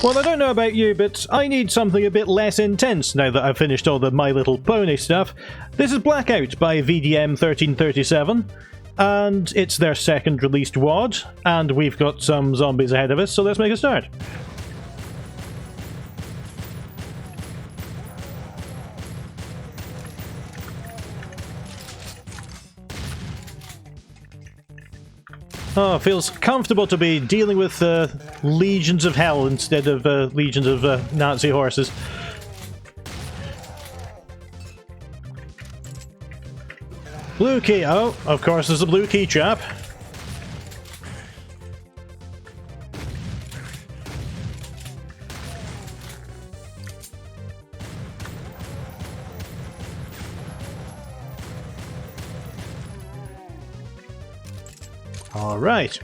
Well, I don't know about you, but I need something a bit less intense now that I've finished all the My Little Pony stuff. This is Blackout by VDM 1337, and it's their second released WOD, and we've got some zombies ahead of us, so let's make a start. Oh, it feels comfortable to be dealing with legions of hell instead of legions of Nazi horses. Blue key. Oh, of course there's a blue key trap. All right.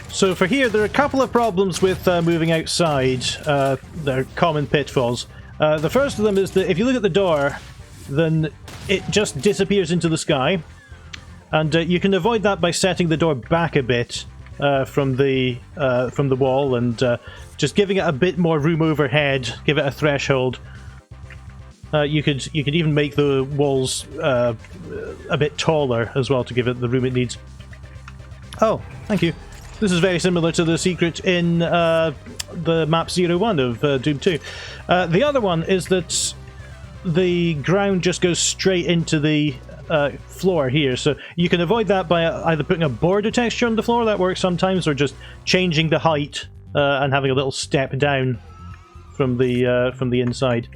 So for here, there are a couple of problems with moving outside. They're common pitfalls. The first of them is that if you look at the door, then it just disappears into the sky. And you can avoid that by setting the door back a bit. From the wall and just giving it a bit more room overhead, give it a threshold. You could even make the walls a bit taller as well to give it the room it needs. Oh, thank you. This is very similar to the secret in the map 01 of Doom 2. The other one is that the ground just goes straight into the floor here, so you can avoid that by either putting a border texture on the floor, that works sometimes, or just changing the height and having a little step down from the inside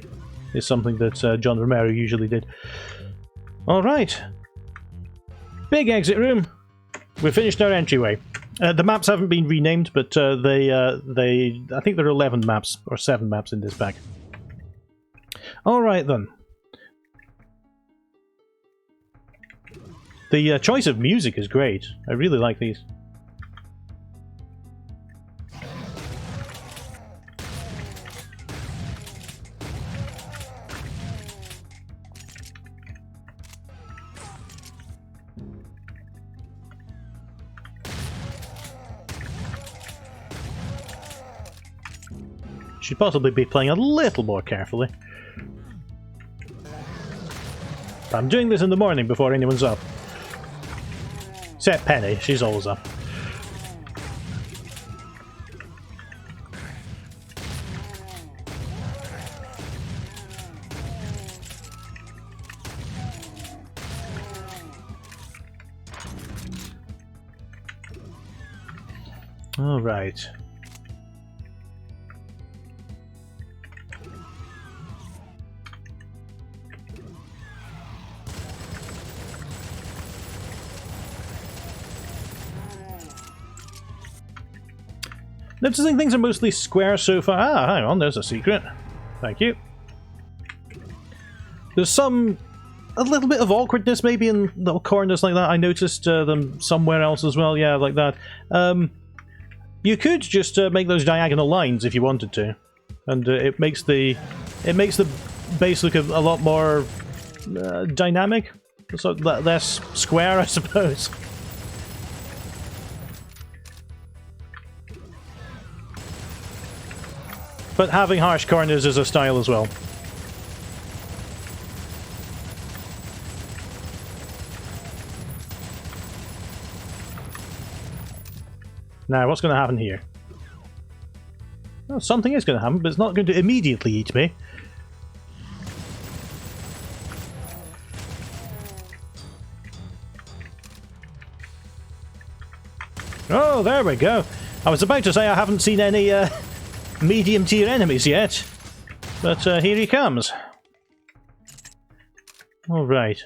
is something that John Romero usually did. Alright. Big exit room. We've finished our entryway. The maps haven't been renamed, but I think there are 11 maps, or 7 maps in this pack. Alright then. The choice of music is great. I really like these. Should possibly be playing a little more carefully. I'm doing this in the morning before anyone's up. Except Penny, she's always up. All right. Noticing things are mostly square so far. Ah, hang on, there's a secret. Thank you. There's a little bit of awkwardness maybe in little corners like that. I noticed them somewhere else as well, yeah, like that. You could just make those diagonal lines if you wanted to. And it makes the base look a lot more dynamic. So less square, I suppose. But having harsh corners is a style as well. Now, what's going to happen here? Well, something is going to happen, but it's not going to immediately eat me. Oh, there we go. I was about to say I haven't seen any medium-tier enemies yet, but here he comes. All right.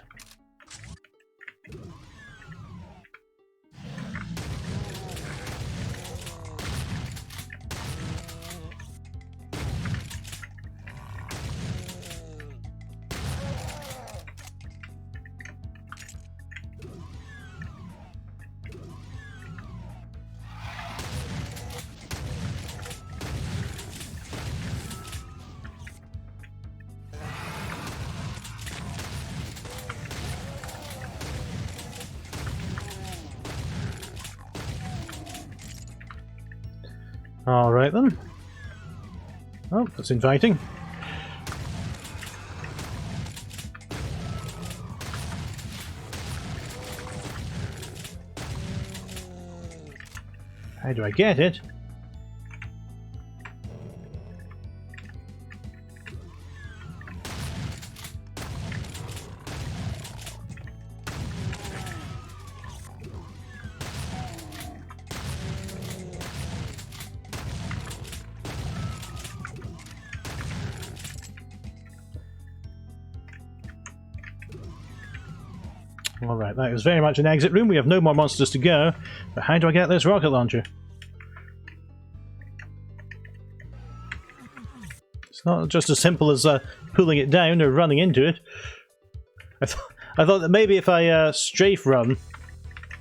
Alright then. Oh, that's inviting. How do I get it? Alright, that is very much an exit room. We have no more monsters to go. But how do I get this rocket launcher? It's not just as simple as pulling it down or running into it. I thought that maybe if I strafe run,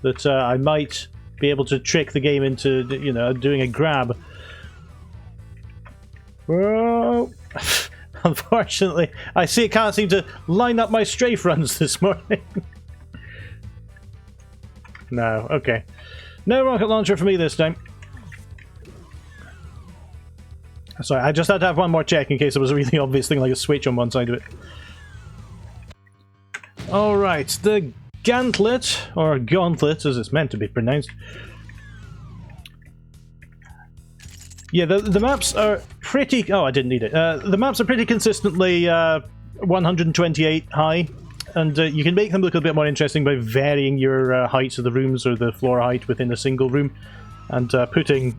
that I might be able to trick the game into, you know, doing a grab. Whoa! Unfortunately, I can't seem to line up my strafe runs this morning. No, okay. No rocket launcher for me this time. Sorry, I just had to have one more check in case there was a really obvious thing like a switch on one side of it. Alright, the Gauntlet, or Gauntlet as it's meant to be pronounced. Yeah, the maps are pretty... Oh, I didn't need it. The maps are pretty consistently 128 high. And you can make them look a bit more interesting by varying your heights of the rooms or the floor height within a single room. And putting,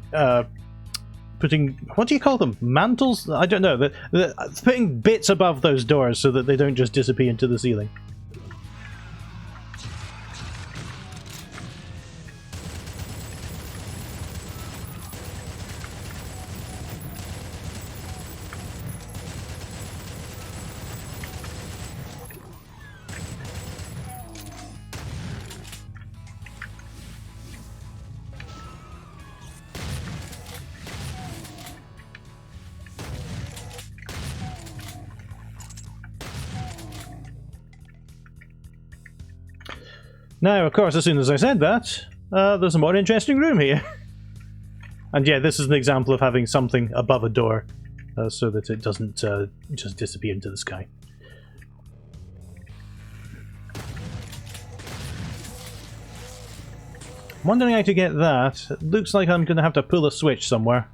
what do you call them? Mantles? I don't know. Putting bits above those doors so that they don't just disappear into the ceiling. Now, of course, as soon as I said that, there's a more interesting room here. And yeah, this is an example of having something above a door, so that it doesn't just disappear into the sky. Wondering how to get that. It looks like I'm going to have to pull a switch somewhere.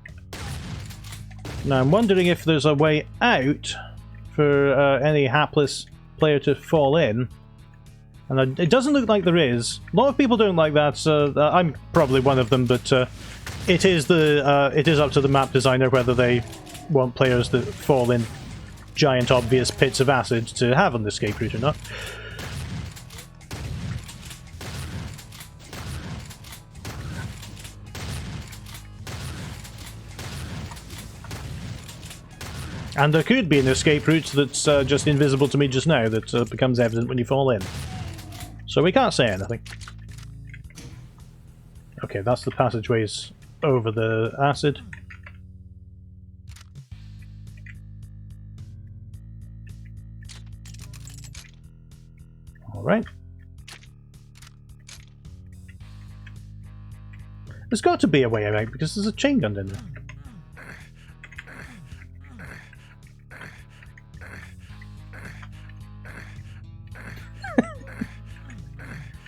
Now, I'm wondering if there's a way out for any hapless player to fall in. And it doesn't look like there is. A lot of people don't like that, so I'm probably one of them, but it is up to the map designer whether they want players that fall in giant obvious pits of acid to have an escape route or not. And there could be an escape route that's just invisible to me just now that becomes evident when you fall in. So we can't say anything. Okay, that's the passageways over the acid. Alright. There's got to be a way out because there's a chain gun in there.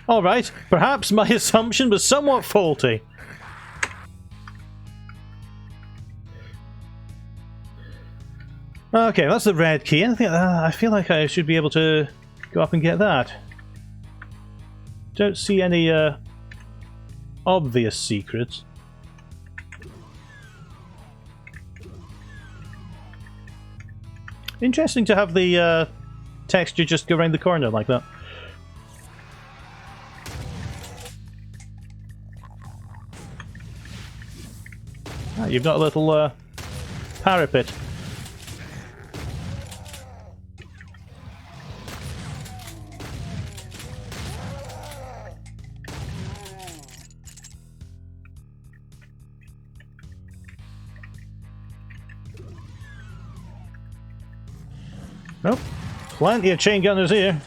Alright, perhaps my assumption was somewhat faulty. Okay, that's the red key. I feel like I should be able to go up and get that. Don't see any obvious secrets. Interesting to have the texture just go around the corner like that. Ah, you've got a little parapet. Nope. Plenty of chain gunners here.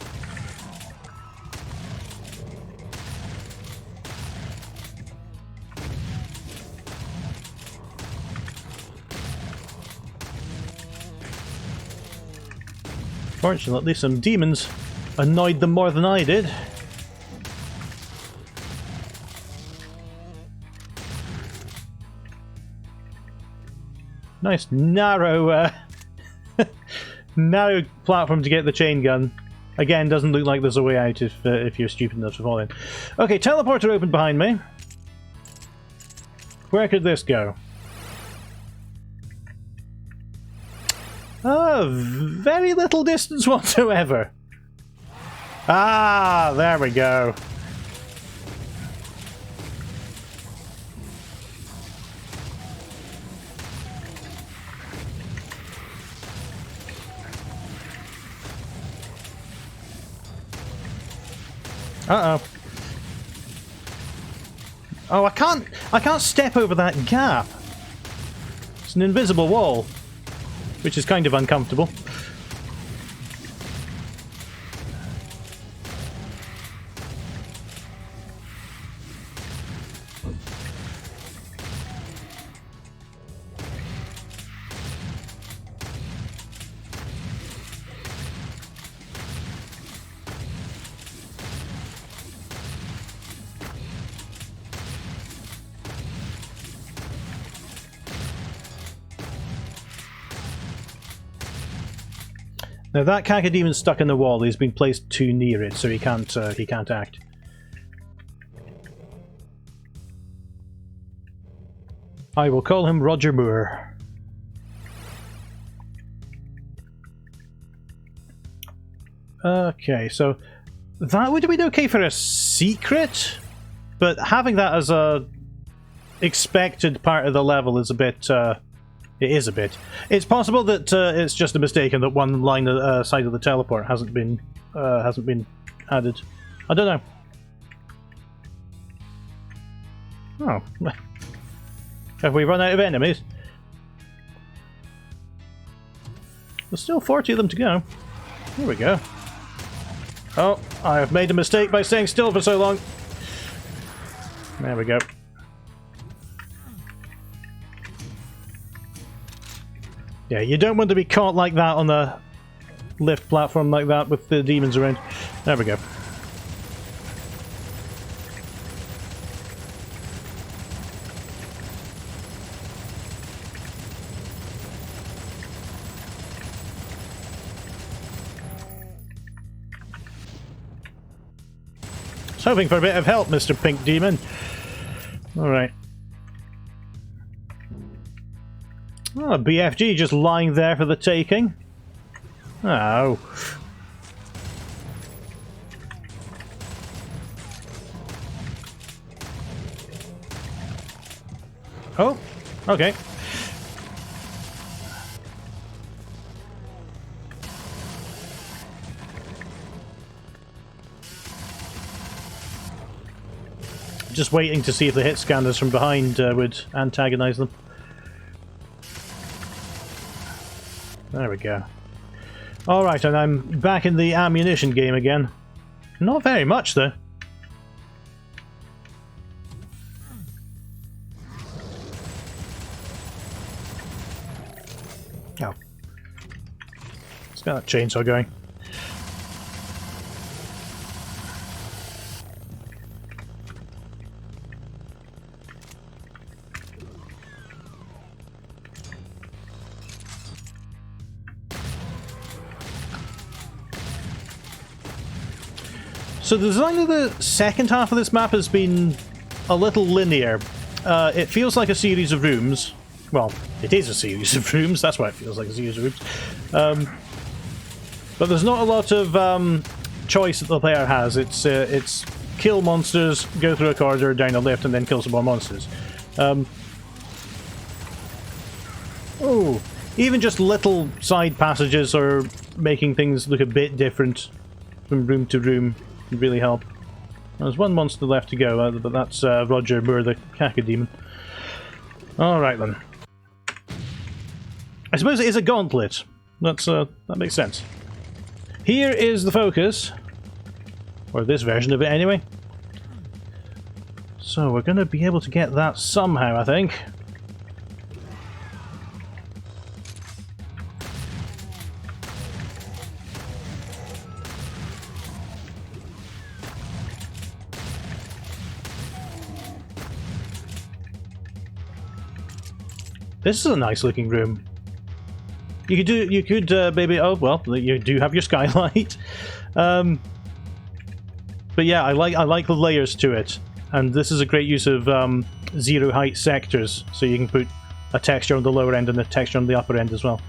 Fortunately, some demons annoyed them more than I did. Nice narrow, narrow platform to get the chain gun. Again, doesn't look like there's a way out if you're stupid enough to fall in. Okay, teleporter open behind me. Where could this go? Oh, very little distance whatsoever. Ah, there we go. Uh-oh. Oh, I can't step over that gap. It's an invisible wall, which is kind of uncomfortable. Now that cacademon's stuck in the wall. He's been placed too near it, so he can't act. I will call him Roger Moore. Okay, so that would have been okay for a secret, but having that as a expected part of the level is a bit. It is a bit. It's possible that it's just a mistake and that one line side of the teleport hasn't been added. I don't know. Oh, have we run out of enemies? There's still 40 of them to go. Here we go. Oh, I have made a mistake by staying still for so long. There we go. Yeah, you don't want to be caught like that on the lift platform like that with the demons around. There we go. I was hoping for a bit of help, Mr. Pink Demon. Alright. Oh, a BFG just lying there for the taking. Oh. Oh, okay. Just waiting to see if the hit scanners from behind would antagonize them. There we go. Alright, and I'm back in the ammunition game again. Not very much, though. Oh. Let's get that chainsaw going. So the design of the second half of this map has been a little linear. It feels like a series of rooms. Well, it is a series of rooms, that's why it feels like a series of rooms. But there's not a lot of choice that the player has. It's kill monsters, go through a corridor, down a lift, and then kill some more monsters. Oh, even just little side passages are making things look a bit different from room to room. Would really help. There's one monster left to go, but that's Roger Moore, the cacodemon. Alright then. I suppose it is a gauntlet. That makes sense. Here is the focus. Or this version of it anyway. So we're going to be able to get that somehow, I think. This is a nice looking room. You could maybe, oh well, you do have your skylight. But yeah, I like the layers to it, and this is a great use of zero height sectors, so you can put a texture on the lower end and a texture on the upper end as well.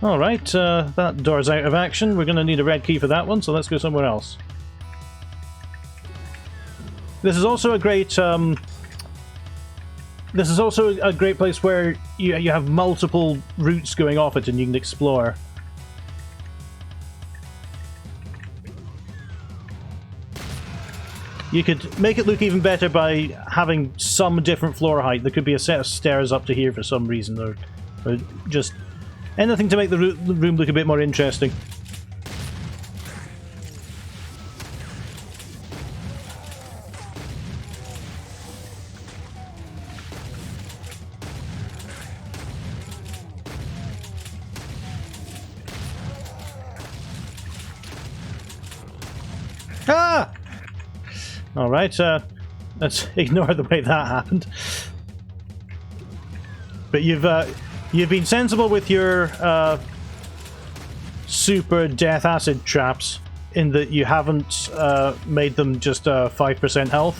Alright, that door's out of action. We're going to need a red key for that one, so let's go somewhere else. This is also a great place where you have multiple routes going off it and you can explore. You could make it look even better by having some different floor height. There could be a set of stairs up to here for some reason, or just anything to make the room look a bit more interesting. Ah! Alright, let's ignore the way that happened. But you've been sensible with your super death acid traps in that you haven't made them just 5% health.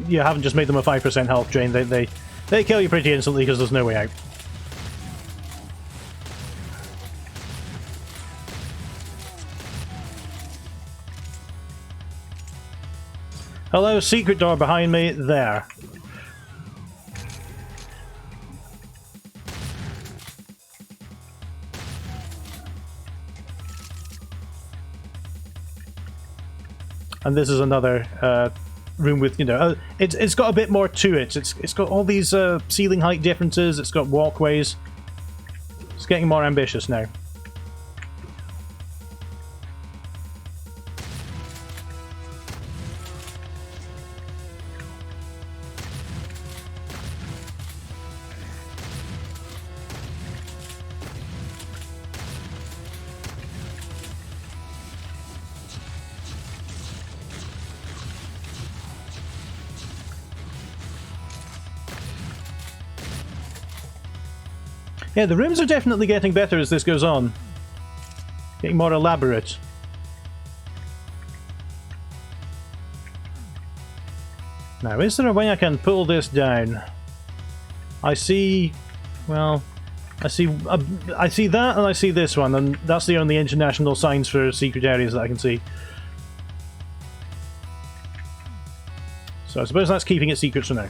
You haven't just made them a 5% health drain. They kill you pretty instantly because there's no way out. Hello, secret door behind me, there. And this is another room with, you know, it's got a bit more to it. It's got all these ceiling height differences, it's got walkways. It's getting more ambitious now. Yeah, the rooms are definitely getting better as this goes on. Getting more elaborate. Now, is there a way I can pull this down? I see... well... I see that and I see this one, and that's the only international signs for secret areas that I can see. So I suppose that's keeping it secret for now.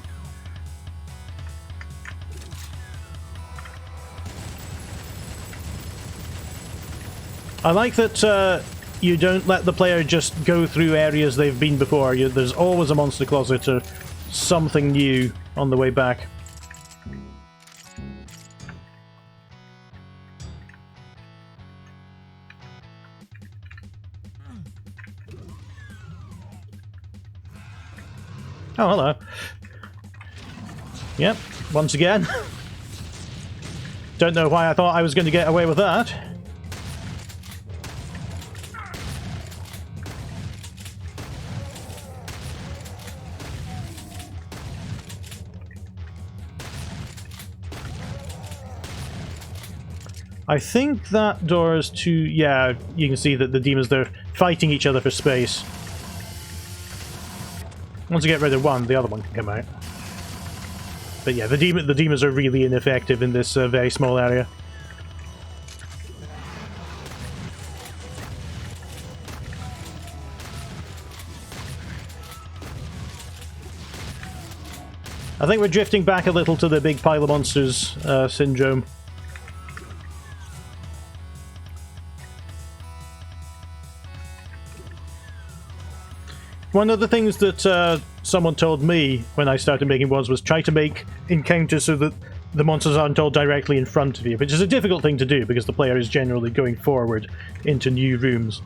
I like that you don't let the player just go through areas they've been before. There's always a monster closet or something new on the way back. Oh, hello. Yep, once again. Don't know why I thought I was going to get away with that. I think that door is to... yeah, you can see that the demons, they're fighting each other for space. Once you get rid of one, the other one can come out. But yeah, the demons are really ineffective in this very small area. I think we're drifting back a little to the big pile of monsters syndrome. One of the things that someone told me when I started making mods was try to make encounters so that the monsters aren't all directly in front of you, which is a difficult thing to do because the player is generally going forward into new rooms.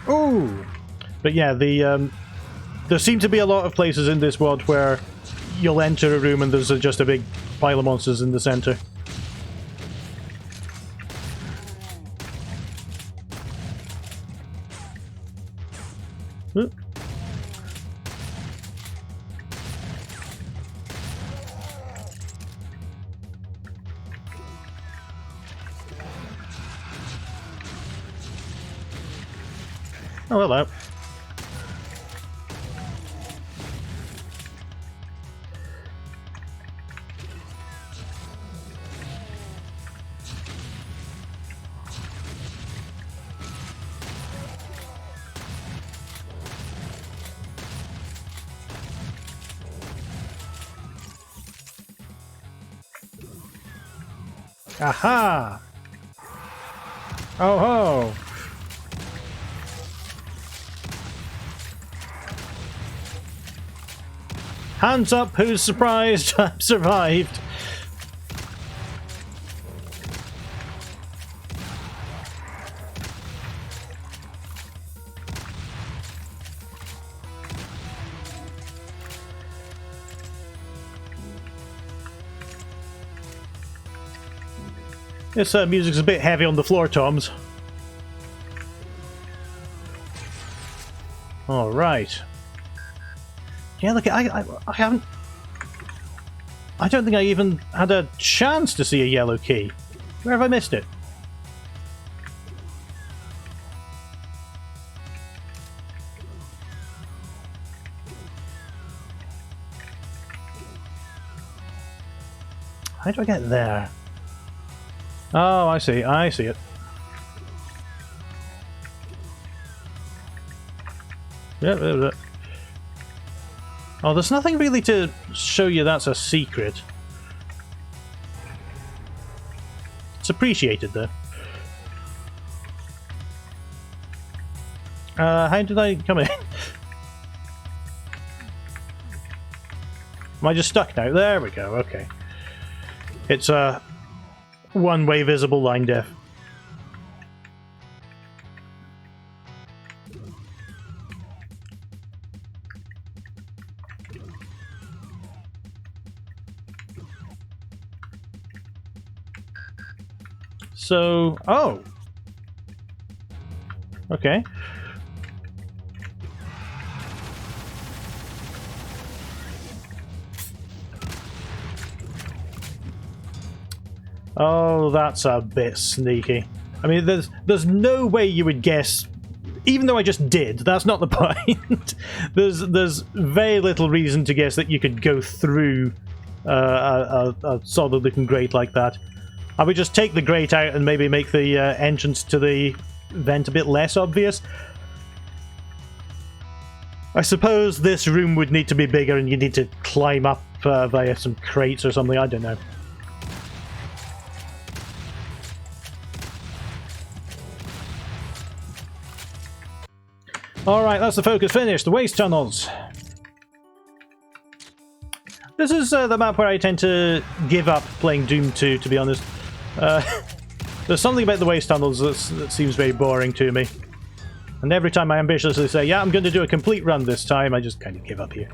Ooh! But yeah, there seem to be a lot of places in this world where you'll enter a room and there's just a big pile of monsters in the center. Oop. Oh, hello. Aha! Oh ho! Hands up, who's surprised I've survived? This music's a bit heavy on the floor, Toms. All right. Yeah, look, I haven't. I don't think I even had a chance to see a yellow key. Where have I missed it? How do I get there? Oh, I see. I see it. Yeah. Oh, there's nothing really to show you that's a secret. It's appreciated, though. How did I come in? Am I just stuck now? There we go, okay. It's a one-way visible line diff. So, oh! Okay. Oh, that's a bit sneaky. I mean, there's no way you would guess, even though I just did, that's not the point. There's very little reason to guess that you could go through a solid-looking grate like that. I would just take the grate out and maybe make the entrance to the vent a bit less obvious. I suppose this room would need to be bigger and you need to climb up via some crates or something, I don't know. Alright, that's the focus finished. The waste tunnels. This is the map where I tend to give up playing Doom 2, to be honest. There's something about the waste tunnels that seems very boring to me. And every time I ambitiously say, yeah, I'm going to do a complete run this time, I just kind of give up here.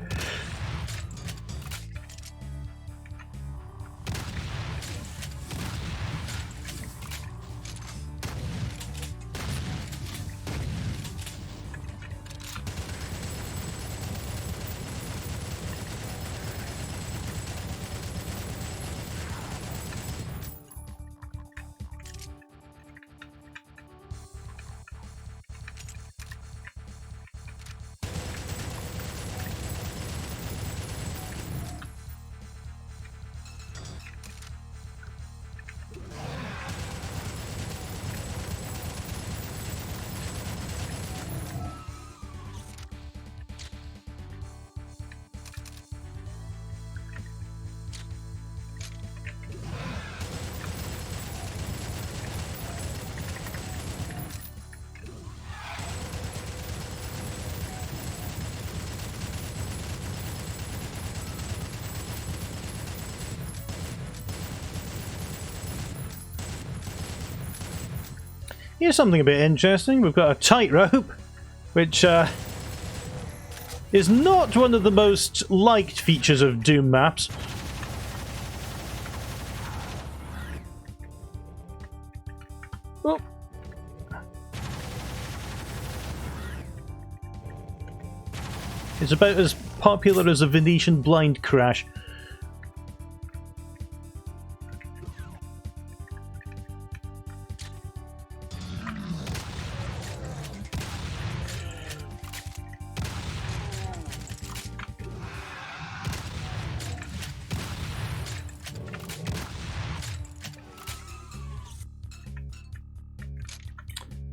Here's something a bit interesting. We've got a tightrope, which is not one of the most liked features of Doom maps. Oh. It's about as popular as a Venetian blind crash.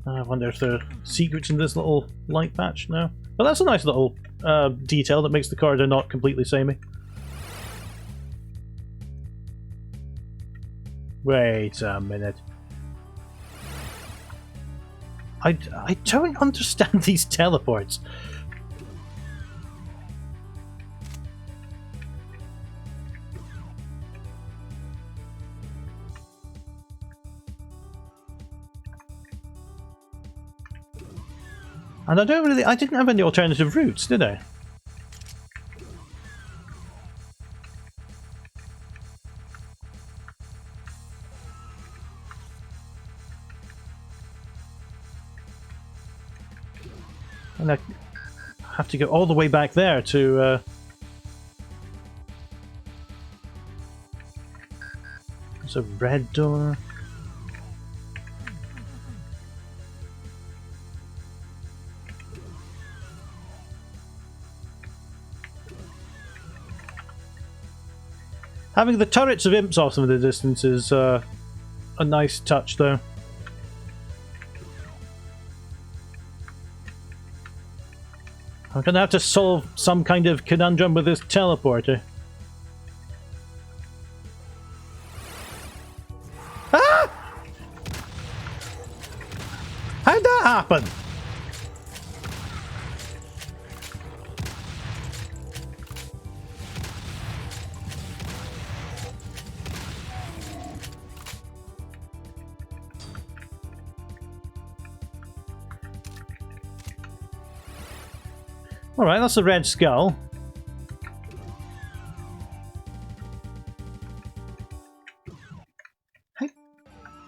I wonder if there are secrets in this little light patch now. But that's a nice little detail that makes the corridor not completely samey. Wait a minute. I don't understand these teleports. And I didn't have any alternative routes, did I? And I have to go all the way back there to... There's a red door. Having the turrets of imps off in the distance is a nice touch, though. I'm gonna have to solve some kind of conundrum with this teleporter. Ah! How'd that happen? Alright, that's a red skull.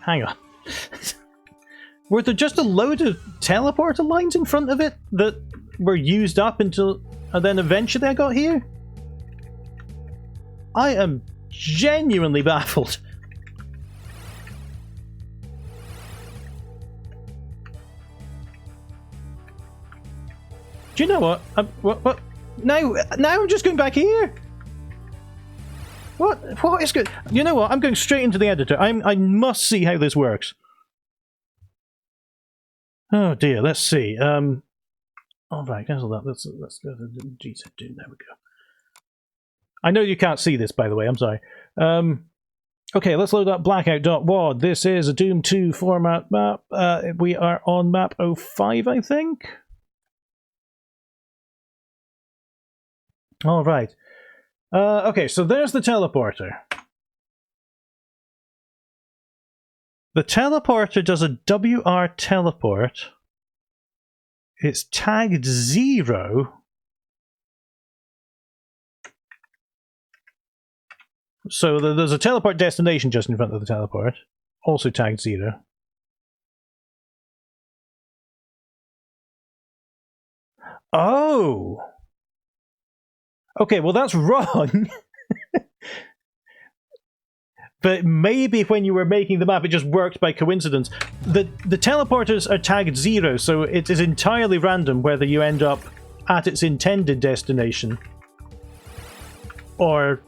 Hang on. Were there just a load of teleporter lines in front of it that were used up until... and then eventually I got here? I am genuinely baffled. Do you know what? What? Now I'm just going back here. What is good? You know what? I'm going straight into the editor. I must see how this works. Oh dear. Let's see. All right, cancel that. Let's go to the G-Set. There we go. I know you can't see this, by the way. I'm sorry. Okay, let's load up blackout.wad. This is a Doom 2 format map. We are on map 05, I think. All right. Okay, so there's the teleporter. The teleporter does a WR teleport. It's tagged 0. So there's a teleport destination just in front of the teleport. Also tagged 0. Oh! Okay, well that's wrong. But maybe when you were making the map, it just worked by coincidence. The teleporters are tagged 0, so it is entirely random whether you end up at its intended destination or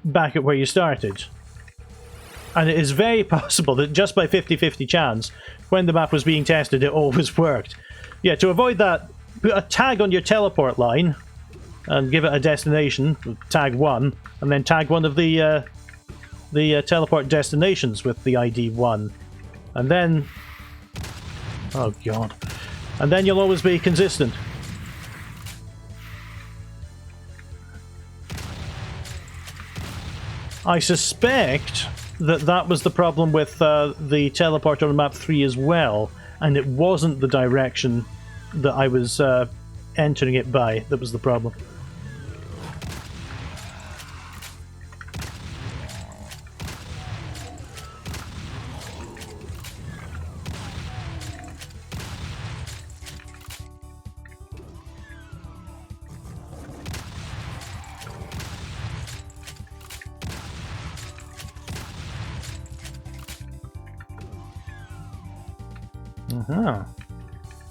back at where you started. And it is very possible that just by 50-50 chance, when the map was being tested, it always worked. Yeah, to avoid that, put a tag on your teleport line and give it a destination, tag 1, and then tag one of the teleport destinations with the ID 1. And then... oh god. And then you'll always be consistent. I suspect that was the problem with the teleporter on map 3 as well, and it wasn't the direction that I was entering it by that was the problem. Uh-huh.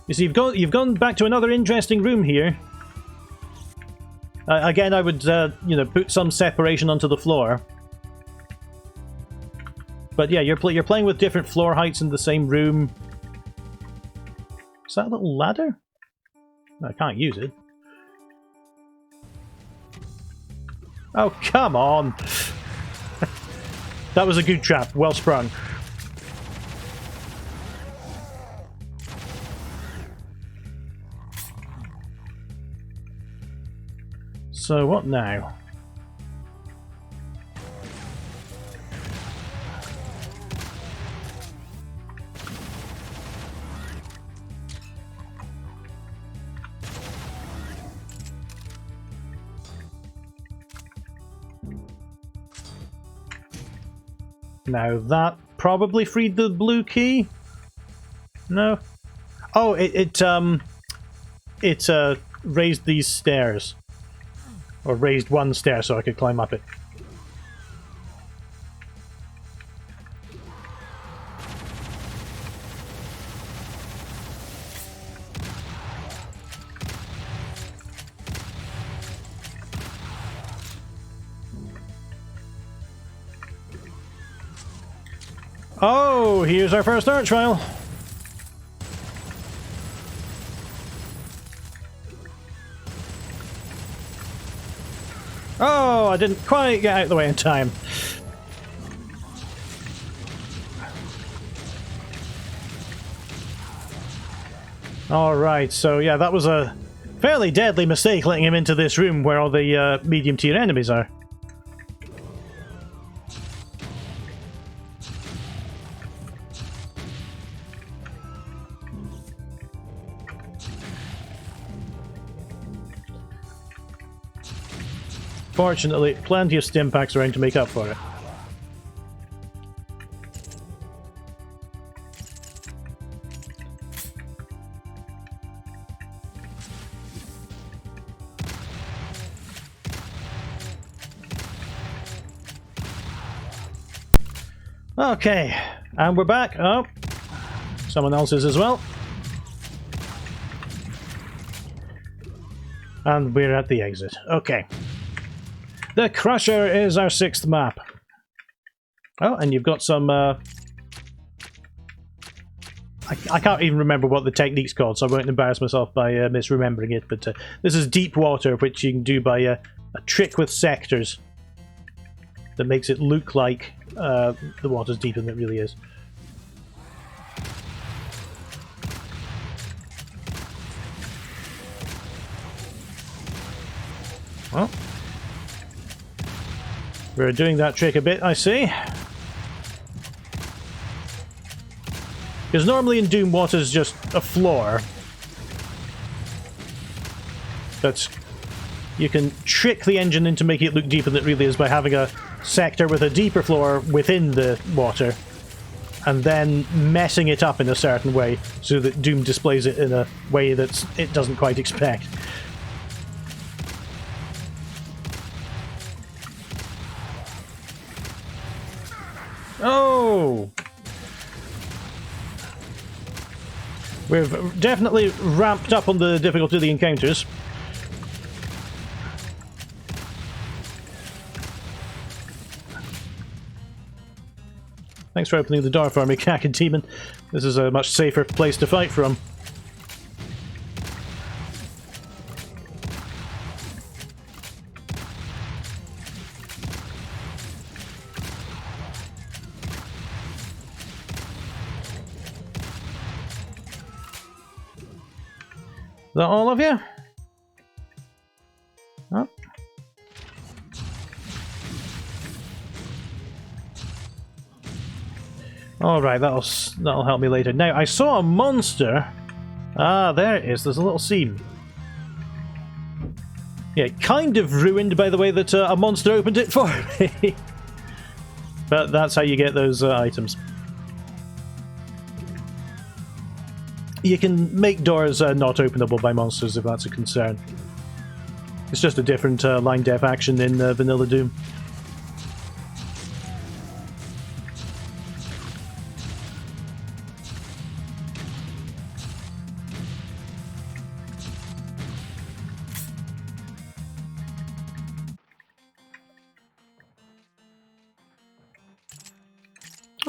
You see, you've gone back to another interesting room here. Again, I would, you know, put some separation onto the floor. But yeah, you're playing with different floor heights in the same room. Is that a little ladder? I can't use it. Oh, come on! That was a good trap. Well sprung. So, what now? Now that probably freed the blue key? No? Oh, it raised these stairs. Or raised one stair so I could climb up it. Oh, here's our first art trial. Oh, I didn't quite get out of the way in time. Alright, so yeah, that was a fairly deadly mistake letting him into this room where all the medium tier enemies are. Fortunately, plenty of stim packs around to make up for it. Okay, and we're back. Oh, someone else is as well. And we're at the exit. Okay. The Crusher is our 6th map. Oh, and you've got some... I can't even remember what the technique's called, so I won't embarrass myself by misremembering it, but this is deep water, which you can do by a trick with sectors that makes it look like the water's deeper than it really is. Well... we're doing that trick a bit, I see. Because normally in Doom, water's just a floor. But you can trick the engine into making it look deeper than it really is by having a sector with a deeper floor within the water. And then messing it up in a certain way so that Doom displays it in a way that it doesn't quite expect. Oh! We've definitely ramped up on the difficulty of the encounters. Thanks for opening the door for me, Kaka Demon. This is a much safer place to fight from. Is that all of you? Oh. Alright, that'll help me later. Now, I saw a monster. Ah, there it is. There's a little seam. Yeah, kind of ruined by the way that a monster opened it for me. But that's how you get those items. You can make doors not openable by monsters if that's a concern. It's just a different line def action in Vanilla Doom.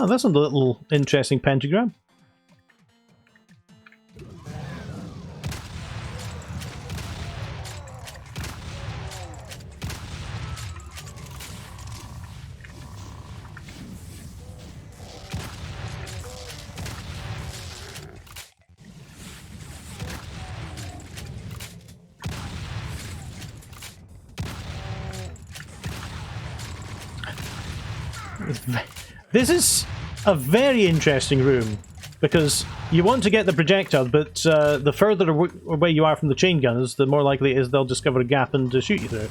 Oh, that's a little interesting pentagram. This is a very interesting room, because you want to get the projectile, but the further away you are from the chain gunners, the more likely it is they'll discover a gap and shoot you through it.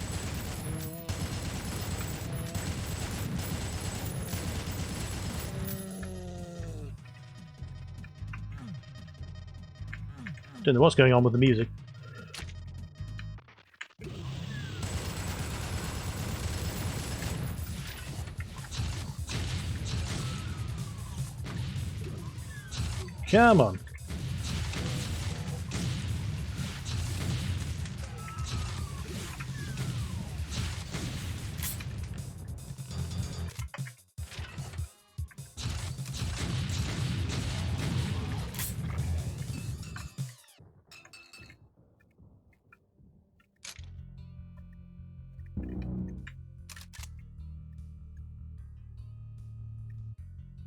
Don't know what's going on with the music. Come on.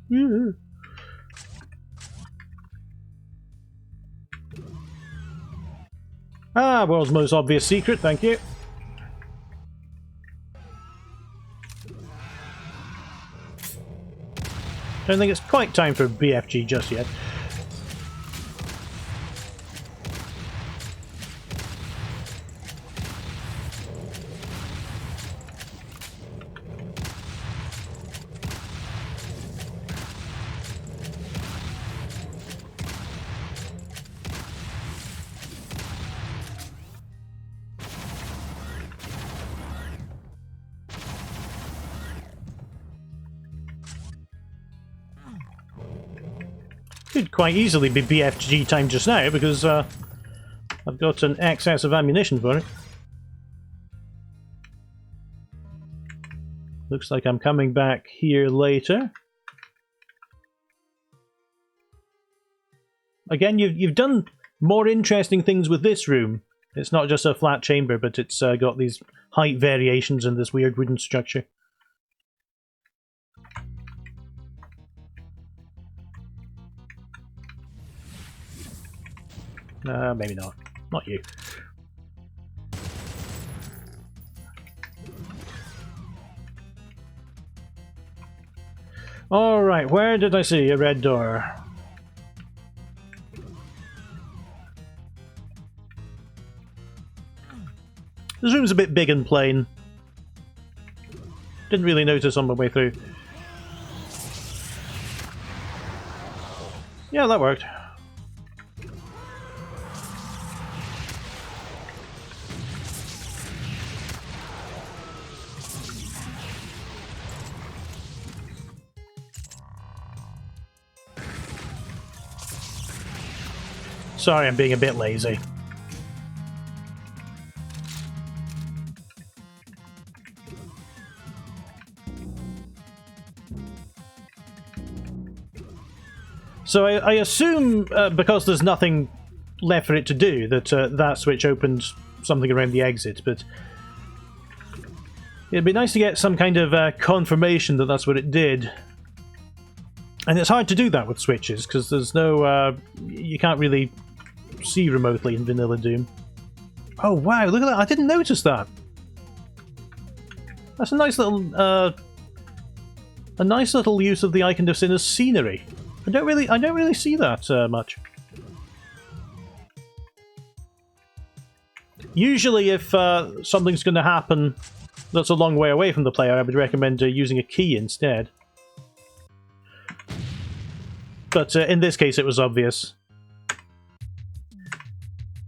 Yeah. Ah, world's most obvious secret, thank you. Don't think it's quite time for BFG just yet. Could quite easily be BFG time just now, because I've got an excess of ammunition for it. Looks like I'm coming back here later. Again, you've done more interesting things with this room. It's not just a flat chamber, but it's got these height variations and this weird wooden structure. Maybe not. Not you. Alright, where did I see a red door? This room's a bit big and plain. Didn't really notice on my way through. Yeah, that worked. Sorry, I'm being a bit lazy. So I assume, because there's nothing left for it to do, that that switch opened something around the exit, but it'd be nice to get some kind of confirmation that that's what it did. And it's hard to do that with switches, because there's no... you can't really see remotely in Vanilla Doom. Oh wow, look at that! I didn't notice that! That's a nice little... a nice little use of the Icon of Sin as scenery. I don't really see that much. Usually if something's going to happen that's a long way away from the player, I would recommend using a key instead. But in this case it was obvious.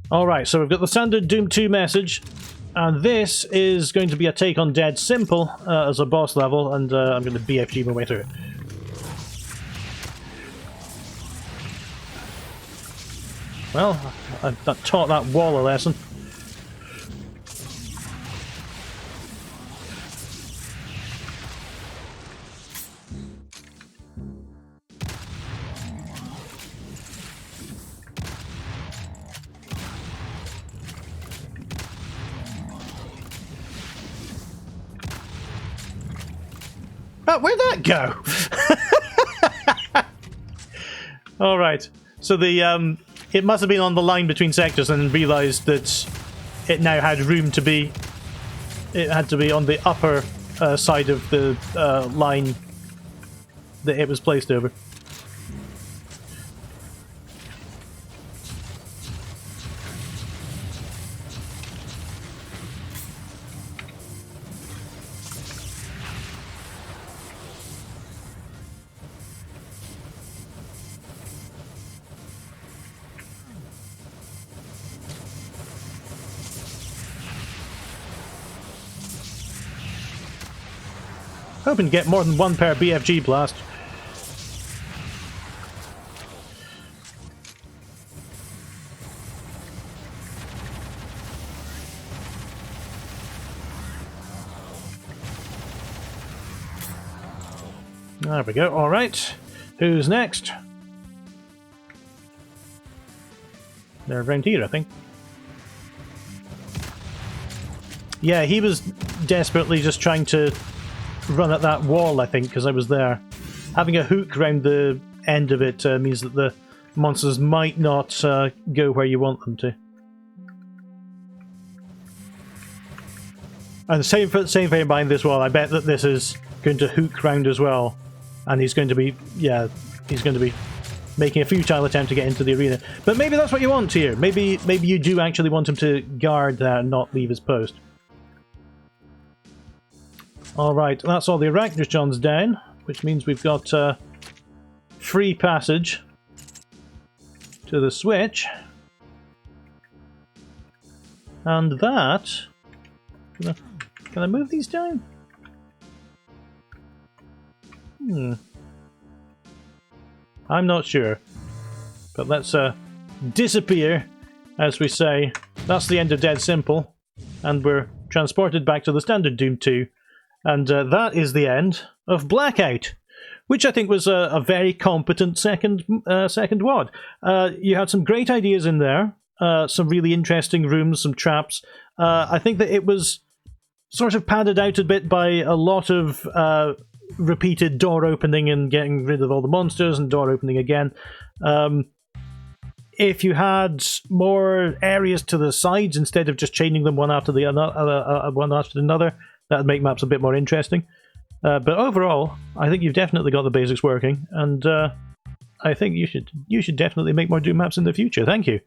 Alright, so we've got the standard Doom 2 message, and this is going to be a take on Dead Simple as a boss level, and I'm going to BFG my way through it. Well, I taught that wall a lesson. Oh, where'd that go? All right. So the it must have been on the line between sectors and realised that it now had room to be. It had to be on the upper side of the line that it was placed over. Hoping to get more than one per BFG blast. There we go. All right. Who's next? They're around here, I think. Yeah, he was desperately just trying to run at that wall, I think, because I was there. Having a hook around the end of it means that the monsters might not go where you want them to. And same for him behind this wall. I bet that this is going to hook round as well, and he's going to be, yeah, he's going to be making a futile attempt to get into the arena. But maybe that's what you want here. Maybe you do actually want him to guard there and not leave his post. Alright, that's all the Arachnotrons down, which means we've got free passage to the switch. And that... Can I move these down? I'm not sure. But let's disappear, as we say. That's the end of Dead Simple. And we're transported back to the standard Doom 2. And that is the end of Blackout, which I think was a very competent second WOD. You had some great ideas in there, some really interesting rooms, some traps. I think that it was sort of padded out a bit by a lot of repeated door opening and getting rid of all the monsters and door opening again. If you had more areas to the sides instead of just chaining them one after the another, that would make maps a bit more interesting. But overall, I think you've definitely got the basics working, and I think you should definitely make more Doom maps in the future. Thank you.